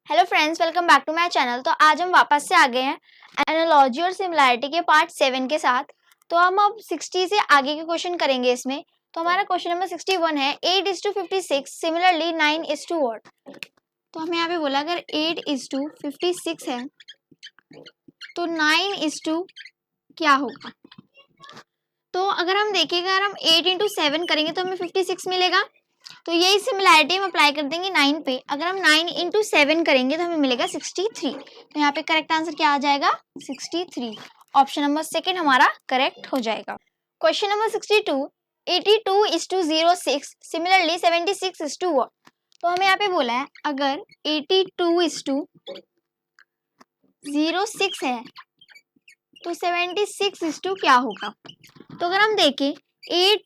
Hello friends, welcome back to my channel. तो आज हम वापस से आ गए हैं एनालॉजी और सिमिलैरिटी के पार्ट 7 के साथ। तो हम अब 60 से आगे के क्वेश्चन करेंगे इसमें। तो हमारा क्वेश्चन नंबर 61 है 8:56 सिमिलरली 9:what। तो हमें यहाँ पे बोला अगर 8:56 है तो 9 क्या होगा। तो अगर हम देखेंगे, अगर हम 8 × 7 करेंगे तो हमें 56 मिलेगा। तो यही सिमिलैरिटी हम अप्लाई कर देंगे 9 पे। अगर हम 9 × 7 करेंगे तो हमें मिलेगा 63। तो यहाँ पे करेक्ट आंसर क्या आ जाएगा, 63। ऑप्शन नंबर सेकंड हमारा करेक्ट हो जाएगा। Question number 62 82:06 similarly 76:what। तो हमें यहाँ पे बोला है अगर 82:06 है तो 76 क्या होगा। तो अगर हम देखें 8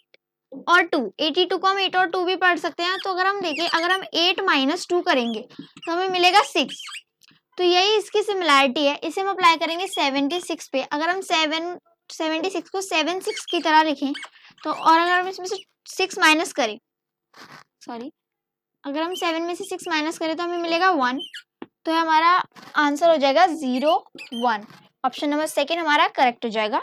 और 2, 82 को हम 8 और 2 भी पढ़ सकते हैं। तो अगर हम देखें, अगर हम 8 - 2 करेंगे तो हमें मिलेगा 6। तो यही इसकी सिमिलैरिटी है, इसे हम अप्लाई करेंगे 76 पे। अगर हम 76 को 76 की तरह लिखें तो, और अगर हम इसमें से 6 माइनस करें, अगर हम 7 में से 6 माइनस करें तो हमें मिलेगा 1। तो हमारा आंसर हो जाएगा 0 1। ऑप्शन नंबर सेकेंड हमारा करेक्ट हो जाएगा।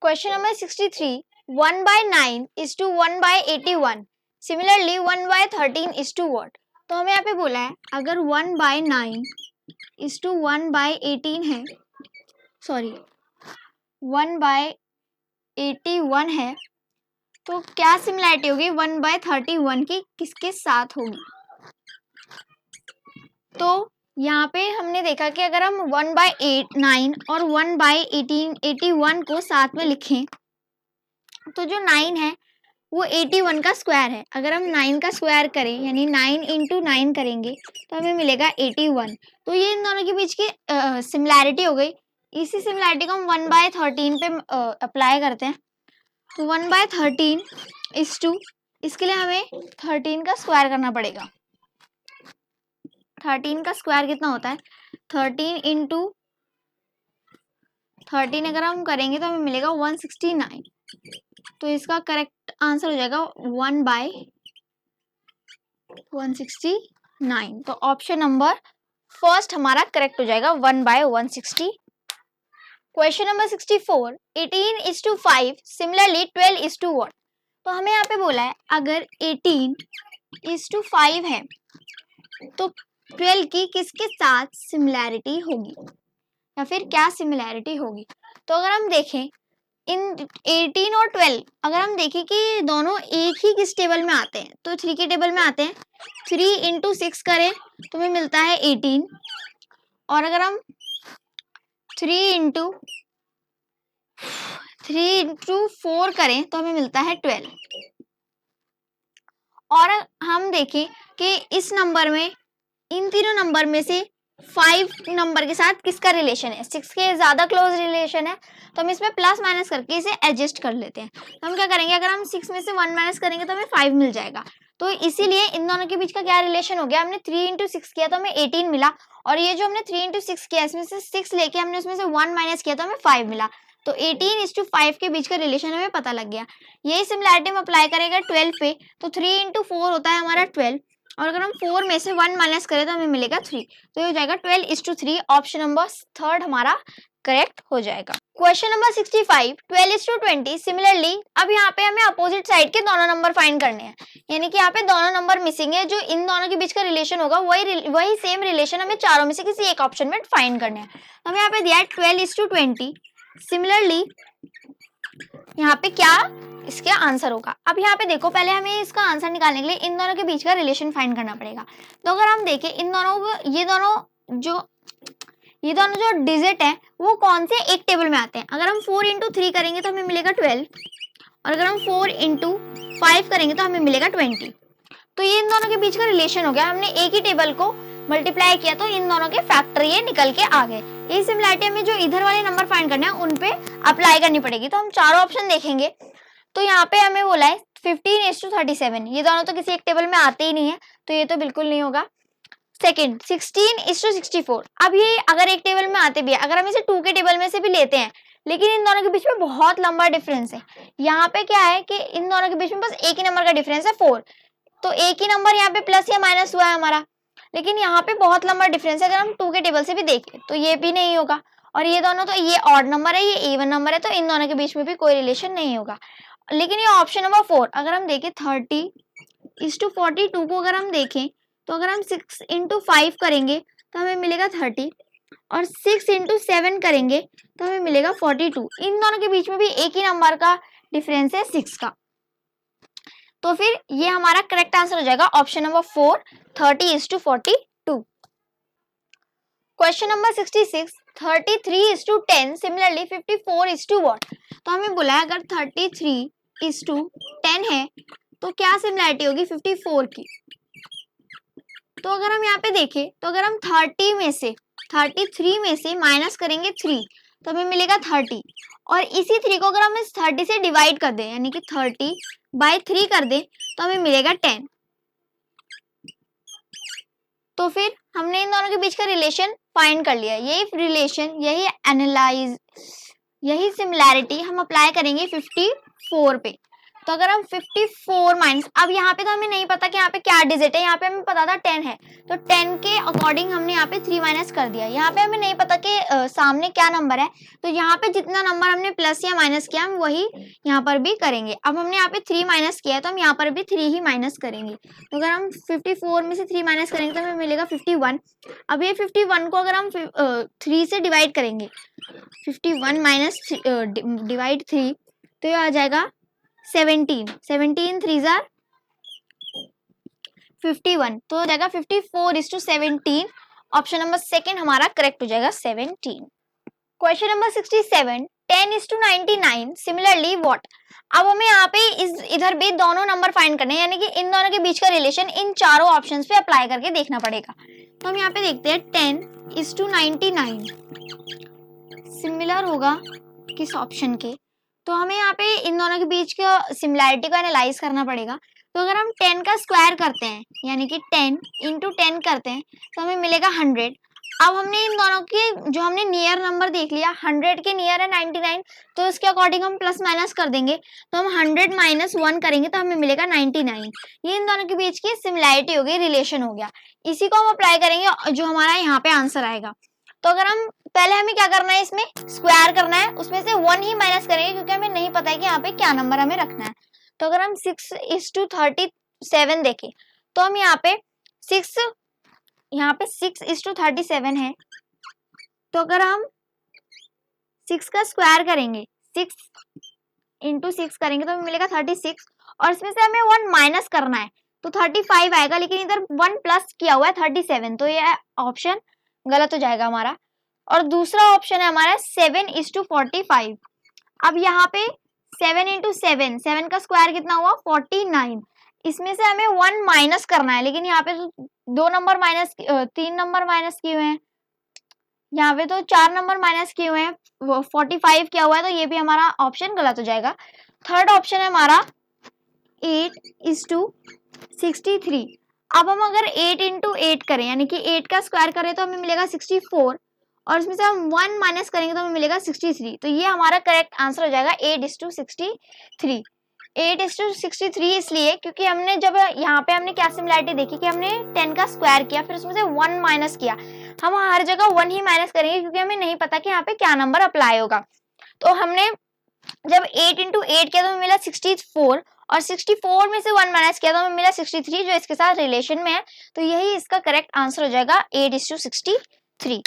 Question number 63 1/9 = 1/81 similarly 1/13 what। तो हमें यहाँ पे बोला है अगर 1/9 = 1/18 है, 1/81 है, तो क्या सिमिलैरिटी होगी 1/31 की किसके साथ होगी। तो यहाँ पे हमने देखा कि अगर हम 1/9 और 1/81 को साथ में लिखें तो जो 9 है वो 81 का स्क्वायर है। अगर हम 9 का स्क्वायर करें यानी 9 × 9 करेंगे तो हमें मिलेगा 81। तो ये इन दोनों के बीच की सिमिलैरिटी हो गई। इसी सिमिलैरिटी को हम 1/13 पे अप्लाई करते हैं। तो 1/13 इसके लिए हमें 13 का स्क्वायर करना पड़ेगा। 13 का स्क्वायर कितना होता है, 13 × 13 अगर हम करेंगे तो हमें मिलेगा 169। तो इसका करेक्ट आंसर हो जाएगा 1/169। तो ऑप्शन नंबर फर्स्ट हमारा करेक्ट हो जाएगा 1/160। Question number 64 18:5 similarly 12:what। तो हमें यहाँ पे बोला है अगर 18:5 है तो 12 की किसके साथ सिमिलैरिटी होगी या फिर क्या सिमिलैरिटी होगी। तो अगर हम देखें इन 18 और 12, अगर हम देखें कि दोनों एक ही किस टेबल में आते हैं तो 3 के टेबल में आते हैं। 3 × 6 करें तो हमें मिलता है 18, और अगर हम 3 × 4 करें तो हमें मिलता है 12। और हम देखें कि इस नंबर में, इन तीनों नंबर में से 5 नंबर के साथ किसका रिलेशन है, 6 के ज्यादा क्लोज रिलेशन है। तो हम इसमें प्लस माइनस करके इसे एडजस्ट कर लेते हैं। तो हम क्या करेंगे, अगर हम 6 में से 1 माइनस करेंगे तो हमें 5 मिल जाएगा। तो इसीलिए इन दोनों के बीच का क्या रिलेशन हो गया, हमने 3 × 6 किया तो हमें 18 मिला, और ये जो हमने 3 × 6 किया इसमें से 6 लेके हमने उसमें से 1 माइनस किया तो हमें 5 मिला। तो 18:5 के बीच का रिलेशन हमें पता लग गया। यही सिमिलैरिटी हम अप्लाई करेंगे 12 पे। तो 3 × 4 होता है हमारा 12, और अगर हम 4 में से 1 माइनस करें तो हमें मिलेगा 3। तो ये हो जाएगा 12:3। ऑप्शन नंबर थर्ड हमारा करेक्ट हो जाएगा। क्वेश्चन नंबर 65 12:20 सिमिलरली, अब यहाँ पे हमें अपोजिट साइड के दोनों नंबर फाइंड करने हैं, यानी कि यहाँ पे दोनों नंबर मिसिंग है। जो इन दोनों के बीच का रिलेशन होगा वही सेम रिलेशन हमें चारों में से किसी एक ऑप्शन में फाइंड करने हैं। हमें यहाँ पे दिया है 12:20 सिमिलरली, यहाँ पे क्या इसके आंसर होगा। अब यहाँ पे देखो, पहले हमें इसका आंसर निकालने के लिए इन दोनों के बीच का रिलेशन फाइंड करना पड़ेगा। तो अगर हम देखें इन दोनों ये दोनों जो डिजिट है वो कौन से एक टेबल में आते हैं। अगर हम 4 × 3 करेंगे तो हमें मिलेगा 12, और अगर हम 4 × 5 करेंगे तो हमें मिलेगा 20। तो ये इन दोनों के बीच का रिलेशन हो गया। हमने एक ही टेबल को मल्टीप्लाई किया तो इन दोनों के फैक्टर ये निकल के आ गए। यही सिमिलैरिटी हमें जो इधर वाले नंबर फाइंड करने हैं उन पे अप्लाई करनी पड़ेगी। तो हम चारों ऑप्शन देखेंगे तो यहाँ पे हमें बोला है 15:37, ये दोनों तो किसी एक टेबल में आते ही नहीं है, तो ये तो बिल्कुल नहीं होगा। सेकंड 16:64, अब ये अगर एक टेबल में आते भी है, अगर हम इसे 2 के टेबल में से भी लेते हैं, लेकिन इन दोनों के बीच में बहुत लंबा डिफरेंस है। यहाँ पे क्या है कि इन दोनों के बीच में बस एक ही नंबर का डिफरेंस है 4, तो एक ही नंबर यहाँ पे प्लस या माइनस हुआ है हमारा। लेकिन यहाँ पे बहुत लंबा डिफरेंस है, अगर हम 2 के टेबल से भी देखें तो ये भी नहीं होगा, और ये दोनों तो ये ऑड नंबर है, ये इवन नंबर है, तो इन दोनों के बीच में भी कोई रिलेशन नहीं होगा। लेकिन ये ऑप्शन नंबर 4 अगर हम देखें 30:42 को अगर हम देखें तो अगर हम 6 × 5 करेंगे तो हमें मिलेगा 30, और 6 × 7 करेंगे तो हमें मिलेगा 42। इन दोनों के बीच में भी एक ही नंबर का डिफरेंस है 6 का, तो फिर ये हमारा करेक्ट आंसर हो जाएगा option number 4, 30:42। Question number 66, 33:10 similarly 54:what। तो हमें बोला है अगर 33:10 है तो क्या सिमिलरिटी होगी 54 की। तो अगर हम यहाँ पे देखें तो अगर हम 33 में से माइनस करेंगे 3 तो हमें मिलेगा 30, और इसी 3 को अगर हम इस 30 से डिवाइड कर दें यानी कि 30/3 कर दें तो हमें मिलेगा 10। तो फिर हमने इन दोनों के बीच का रिलेशन फाइंड कर लिया। यही रिलेशन, यही सिमिलैरिटी हम अप्लाई करेंगे 54 पे। तो अगर हम 54 माइनस, अब यहाँ पे तो हमें नहीं पता कि यहाँ पे क्या डिजिट है, यहाँ पे हमें पता था 10 है, तो 10 के अकॉर्डिंग हमने यहाँ पे 3 माइनस कर दिया। यहाँ पे हमें नहीं पता कि सामने क्या नंबर है, तो यहाँ पे जितना नंबर हमने प्लस या माइनस किया हम वही यहाँ पर भी करेंगे। अब हमने यहाँ पे 3 माइनस किया है तो हम यहाँ पर भी 3 ही माइनस करेंगे। तो अगर हम 54 में से 3 माइनस करेंगे तो हमें मिलेगा 51। अब ये 51 को अगर हम 3 से डिवाइड करेंगे, 51 माइनस डिवाइड 3, तो ये आ जाएगा 17 3 जार 51, तो हो जाएगा 54:17। ऑप्शन नंबर सेकंड हमारा करेक्ट हो जाएगा 17। Question number 67, 10:99 similarly what. अब हमें यहाँ पे इधर भी दोनों नंबर फाइंड करने हैं, यानी कि इन दोनों के बीच का रिलेशन इन चारों ऑप्शंस पे अप्लाई करके देखना पड़ेगा। तो हम यहाँ पे देखते हैं 10:99 सिमिलर होगा किस ऑप्शन के, तो हमें यहाँ पे इन दोनों के बीच का सिमिलैरिटी को एनालाइज करना पड़ेगा। तो अगर हम 10 का स्क्वायर करते हैं यानी कि 10 × 10 करते हैं तो हमें मिलेगा 100। अब हमने इन दोनों के जो हमने नियर नंबर देख लिया, 100 के नियर है 99, तो उसके अकॉर्डिंग हम प्लस माइनस कर देंगे। तो हम 100 - 1 करेंगे तो हमें मिलेगा 99। ये इन दोनों के बीच की सिमिलैरिटी हो गई, रिलेशन हो गया। इसी को हम अप्लाई करेंगे जो हमारा यहाँ पे आंसर आएगा। तो अगर हम पहले हमें क्या करना है, इसमें स्क्वायर करना है, उसमें से 1 ही माइनस करेंगे क्योंकि हमें नहीं पता है कि यहाँ पे क्या नंबर हमें रखना है। तो अगर हम 6:37 देखें तो हम यहाँ पे 6:37 है, तो अगर हम 6 का स्क्वायर करेंगे, 6 × 6 करेंगे तो हमें मिलेगा 36, और इसमें से हमें 1 माइनस करना है तो 35 आएगा, लेकिन इधर 1 प्लस किया हुआ है 37, तो ये ऑप्शन गलत हो जाएगा हमारा। और दूसरा ऑप्शन है हमारा 7:45। अब यहाँ पे 7 × 7, 7 का स्क्वायर कितना हुआ 49, इसमें से हमें 1 माइनस करना है, लेकिन यहाँ पे तो 3 नंबर माइनस किए हुए हैं, यहाँ पे तो 4 नंबर माइनस किए हुए हैं, 45 किया हुआ है, तो ये भी हमारा ऑप्शन गलत हो जाएगा। थर्ड ऑप्शन है हमारा 8:63। अब हम अगर 8 × 8 करें यानी कि 8 का स्क्वायर करें तो हमें मिलेगा 64, और इसमें से हम 1 माइनस करेंगे तो हमें मिलेगा 63। तो ये हमारा करेक्ट आंसर हो जाएगा 8:63। 8:63 इसलिए क्योंकि हमने जब यहाँ पे हमने क्या सिमिलैरिटी देखी कि हमने 10 का स्क्वायर किया, फिर उसमें से 1 माइनस किया। हम हर जगह 1 ही माइनस करेंगे क्योंकि हमें नहीं पता कि यहाँ पे क्या नंबर अप्लाई होगा। तो हमने जब 8 × 8 किया तो हमें मिला 64, और 64 में से 1 माइनस किया तो हमें मिला 63, जो इसके साथ रिलेशन में है। तो यही इसका करेक्ट आंसर हो जाएगा 8:63।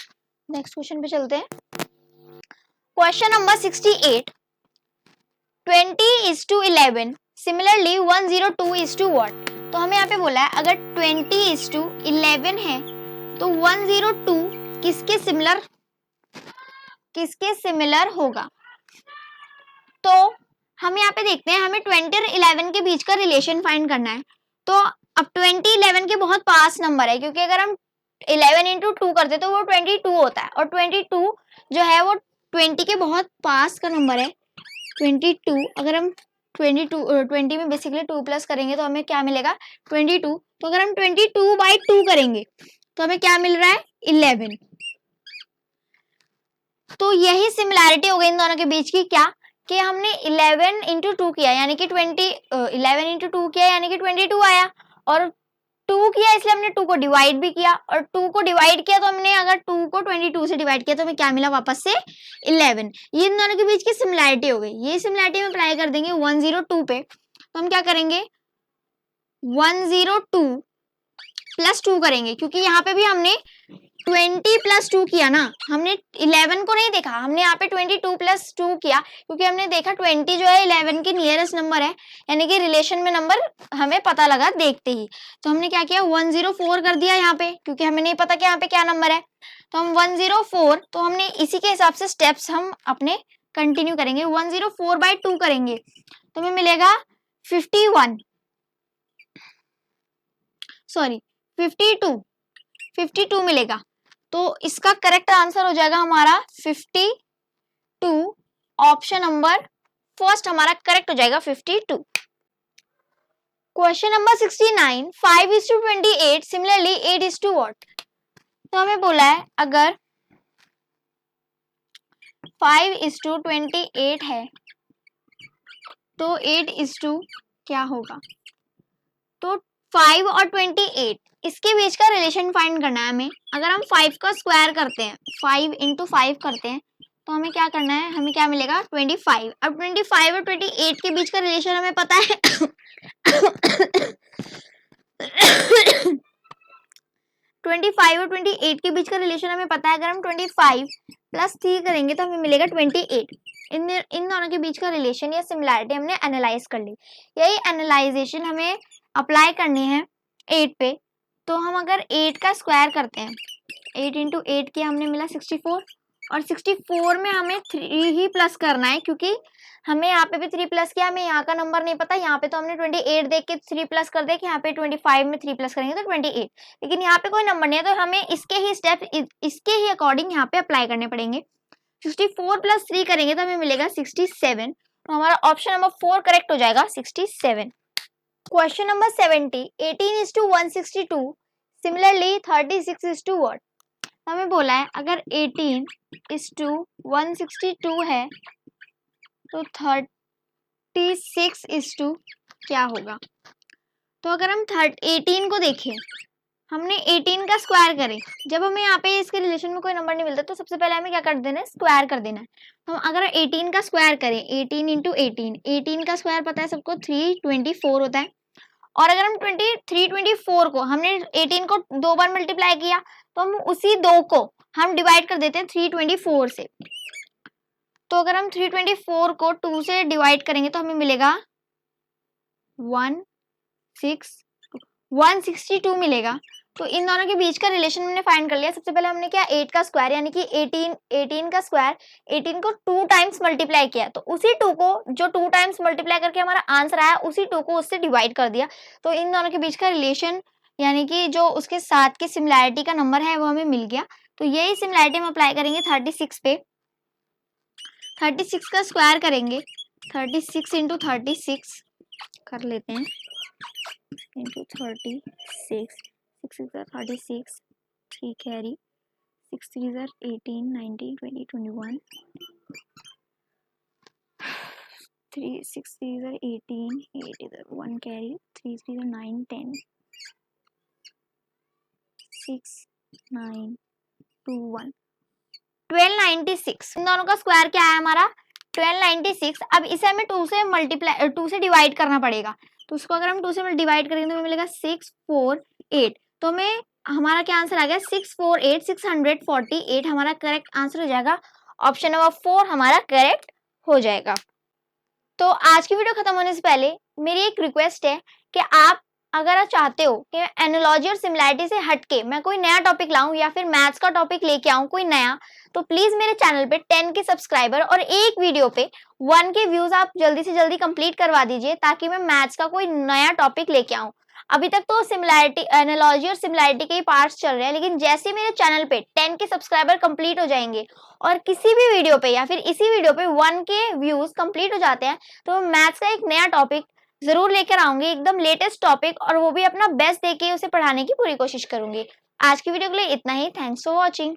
नेक्स्ट क्वेश्चन पे चलते हैं। Question number 68, 20:11 similarly 102:what। तो हमें यहाँ पे बोला है अगर 20:11 है तो 102 किसके सिमिलर होगा। तो हम यहाँ पे देखते हैं, हमें 20 और 11 के बीच का रिलेशन फाइंड करना है। तो अब 20 11 के बहुत पास नंबर है, क्योंकि अगर हम 11 × 2 करते तो वो 22 होता है, और 22 जो है वो 20 के बहुत पास का नंबर है 22। अगर हम 20 में बेसिकली 2 प्लस करेंगे तो हमें क्या मिलेगा 22। तो अगर हम 22/2 करेंगे तो हमें क्या मिल रहा है 11। तो यही सिमिलैरिटी हो गई इन दोनों के बीच की, क्या कि हमने 11 × 2 किया यानी कि 11 × 2 किया यानी कि 22 आया, और 2 किया इसलिए हमने 2 को डिवाइड भी किया, और 2 को डिवाइड किया तो हमने अगर 2 को 22 से डिवाइड किया तो हमें क्या मिला वापस से 11। ये इन दोनों के बीच की सिमिलैरिटी हो गई। ये सिमिलैरिटी हम अप्लाई कर देंगे 102 पे। तो हम क्या करेंगे 102 प्लस 2 करेंगे, क्योंकि यहाँ पे भी हमने 20 प्लस 2 किया ना, हमने 11 को नहीं देखा, हमने यहाँ पे 22 प्लस 2 किया, क्योंकि हमने देखा 20 जो है 11 के नियरेस्ट नंबर है, यानी कि रिलेशन में नंबर हमें पता लगा देखते ही। तो हमने क्या किया 104 कर दिया यहाँ पे, क्योंकि हमें नहीं पता कि यहाँ पे क्या नंबर है। तो हम 104, तो हमने इसी के हिसाब से स्टेप्स हम अपने कंटिन्यू करेंगे। 104/2 करेंगे तो हमें मिलेगा 52 मिलेगा। तो इसका करेक्ट आंसर हो जाएगा हमारा 52। ऑप्शन नंबर फर्स्ट हमारा करेक्ट हो जाएगा 52। Question number 69, 5:28 similarly 8 what? तो हमें बोला है अगर 5:28 है तो 8 क्या होगा? तो 5 और 28 इसके बीच का रिलेशन फाइंड करना है हमें। अगर हम 5 का स्क्वायर करते हैं, 5 × 5 करते हैं, तो हमें क्या करना है, हमें क्या मिलेगा 25। अब 25 और 28 के बीच का रिलेशन हमें पता है 25 और 28 के बीच का रिलेशन हमें पता है। अगर हम 25 प्लस 3 करेंगे तो हमें मिलेगा 28। इन दोनों के बीच का रिलेशन या सिमिलैरिटी हमने एनालाइज कर ली। यही एनालाइजेशन हमें अप्लाई करनी है 8 पे। तो हम अगर 8 का स्क्वायर करते हैं, 8 × 8 किया हमने मिला 64, और 64 में हमें 3 ही प्लस करना है, क्योंकि हमें यहाँ पे भी 3 प्लस किया, हमें यहाँ का नंबर नहीं पता। यहाँ पे तो हमने 28 देख के 3 प्लस कर दिया कि यहाँ पे 25 में 3 प्लस करेंगे तो 28, लेकिन यहाँ पे कोई नंबर नहीं है, तो हमें इसके ही स्टेप इसके ही अकॉर्डिंग यहाँ पे अप्लाई करने पड़ेंगे। 64 प्लस 3 करेंगे तो हमें मिलेगा 67। तो हमारा ऑप्शन नंबर 4 करेक्ट हो जाएगा 67। Question number 70, 18:162 similarly 36 what? हमें बोला है अगर 18:162 है तो 36 क्या होगा? तो अगर हम 18 को देखें, हमने 18 का स्क्वायर करें, जब हमें यहाँ पे इसके रिलेशन में कोई नंबर नहीं मिलता तो सबसे पहले हमें क्या कर देना है, स्क्वायर कर देना है। तो हम अगर 18 का स्क्वायर करें, 18 × 18, 18 का स्क्वायर पता है सबको 324 होता है। और अगर हम 324 को हमने 18 को 2 बार मल्टीप्लाई किया तो हम उसी 2 को हम डिवाइड कर देते हैं 324 से। तो अगर हम 324 को 2 से डिवाइड करेंगे तो हमें मिलेगा 162 मिलेगा। तो इन दोनों के बीच का रिलेशन हमने फाइंड कर लिया। सबसे पहले हमने क्या 8 का स्क्वायर यानी कि 18 का स्क्वायर 18 को 2 टाइम्स मल्टीप्लाई किया, तो उसी 2 को जो 2 टाइम्स मल्टीप्लाई करके हमारा आंसर आया उसी 2 को उससे डिवाइड कर दिया। तो इन दोनों के बीच का रिलेशन यानी कि जो उसके साथ की सिमिलैरिटी का नंबर है वो हमें मिल गया। तो यही सिमिलैरिटी हम अप्लाई करेंगे 36 पे। 36 का स्क्वायर करेंगे, 36 × 36 कर लेते हैं, इंटू 36, 6 × 36, 3 कैरी, 6 3 18, 19, 20, 21, 6 3 18, 8 इधर 1 कैरी, 3 3 9, 10, 6 9 2 1, 1296। इन दोनों का स्क्वायर क्या है हमारा 1296। अब इसे हमें 2 से डिवाइड करना पड़ेगा। तो उसको अगर हम 2 से डिवाइड करेंगे तो मिलेगा 648। तो हमें हमारा क्या आंसर आ गया 648, 648 हमारा करेक्ट आंसर हो जाएगा। ऑप्शन नंबर 4 हमारा करेक्ट हो जाएगा। तो आज की वीडियो खत्म होने से पहले मेरी एक रिक्वेस्ट है कि आप अगर आप चाहते हो कि एनालॉजी और सिमिलैरिटी से हटके मैं कोई नया टॉपिक लाऊं या फिर मैथ्स का टॉपिक लेके आऊं कोई नया, तो प्लीज मेरे चैनल पे 10 के सब्सक्राइबर और एक वीडियो पे 1 के व्यूज आप जल्दी से जल्दी कंप्लीट करवा दीजिए, ताकि मैं मैथ्स का कोई नया टॉपिक लेके आऊं। अभी तक तो सिमिलैरिटी एनालॉजी और सिमिलैरिटी के ही पार्ट्स चल रहे हैं, लेकिन जैसे मेरे चैनल पे 10 के सब्सक्राइबर कंप्लीट हो जाएंगे और किसी भी वीडियो पे या फिर इसी वीडियो पे 1 के व्यूज कंप्लीट हो जाते हैं, तो मैथ्स का एक नया टॉपिक जरूर लेकर आऊंगी, एकदम लेटेस्ट टॉपिक, और वो भी अपना बेस्ट देके उसे पढ़ाने की पूरी कोशिश करूंगी। आज की वीडियो के लिए इतना ही। Thanks for watching.